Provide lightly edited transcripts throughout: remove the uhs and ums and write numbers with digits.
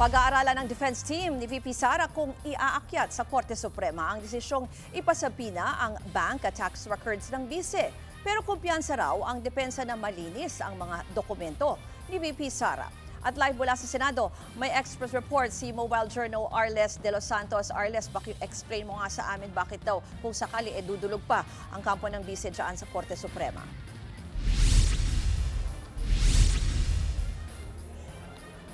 Pag-aaralan ng defense team ni VP Sara kung iaakyat sa Korte Suprema ang desisyong ipasabina ang bank at tax records ng bise. Pero kumpiyansa raw ang depensa na malinis ang mga dokumento ni VP Sara. At live mula sa Senado, may express report si Mobile Journal Arles de los Santos. Arles, explain mo nga sa amin bakit daw kung sakali dudulog pa ang kampo ng bise dyan sa Korte Suprema.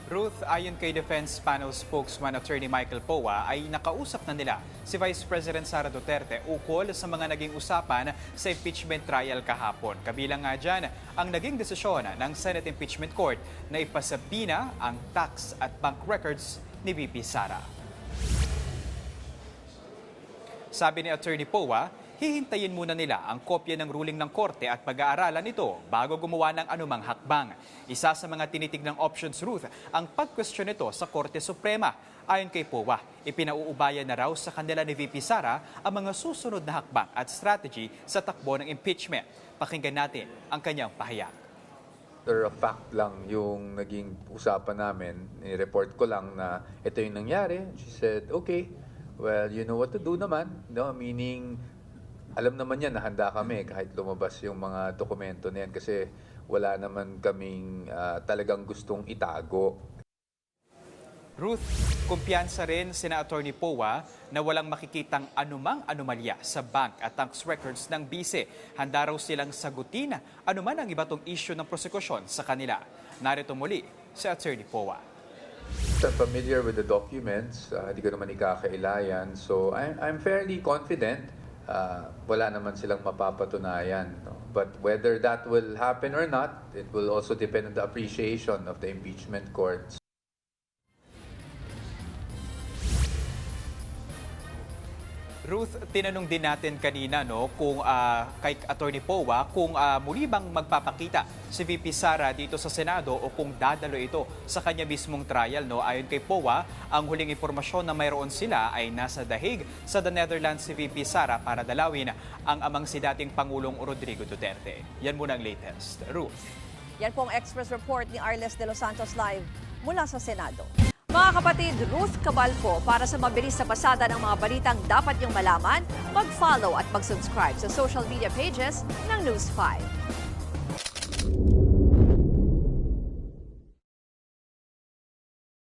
Ruth, ayon kay Defense Panel spokesman Attorney Michael Poa, ay nakausap na nila si Vice President Sara Duterte ukol sa mga naging usapan sa impeachment trial kahapon. Kabilang nga dyan ang naging desisyon ng Senate Impeachment Court na ipasabina ang tax at bank records ni VP Sara. Sabi ni Attorney Poa, hihintayin muna nila ang kopya ng ruling ng korte at pag-aaralan ito bago gumawa ng anumang hakbang. Isa sa mga tinitignang options, Ruth, ang pag-question nito sa Korte Suprema. Ayon kay Poa, ipinauubayan na raw sa kanila ni VP Sara ang mga susunod na hakbang at strategy sa takbo ng impeachment. Pakinggan natin ang kanyang pahayag. After a fact lang yung naging usapan namin, i-report ko lang na ito yung nangyari. She said, okay, well, you know what to do naman. No? Meaning, alam naman yan na handa kami kahit lumabas yung mga dokumento na yan kasi wala naman kaming talagang gustong itago. Ruth, kumpiyansa rin sina Attorney Poa na walang makikitang anumang anomalya sa bank at tax records ng bise. Handa raw silang sagutin anuman ang iba tong issue ng prosekusyon sa kanila. Narito muli si Attorney Poa. I'm familiar with the documents, hindi ko naman ikakailayan. So I'm fairly confident. Wala naman silang mapapatunayan. No? But whether that will happen or not, it will also depend on the appreciation of the impeachment courts. Ruth, tinanong din natin kanina kung kay Attorney Poa kung muli bang magpapakita si VP Sara dito sa Senado o kung dadalo ito sa kanya mismong trial. Ayon kay Poa, ang huling impormasyon na mayroon sila ay nasa The Hague sa The Netherlands si VP Sara para dalawin ang amang si dating Pangulong Rodrigo Duterte. Yan muna ang latest. Ruth. Yan po ang express report ni Arles de los Santos live mula sa Senado. Mga kapatid, Ruth Cabalco, para sa mabilis na pasada ng mga balitang dapat niyong malaman, mag-follow at mag-subscribe sa social media pages ng News 5.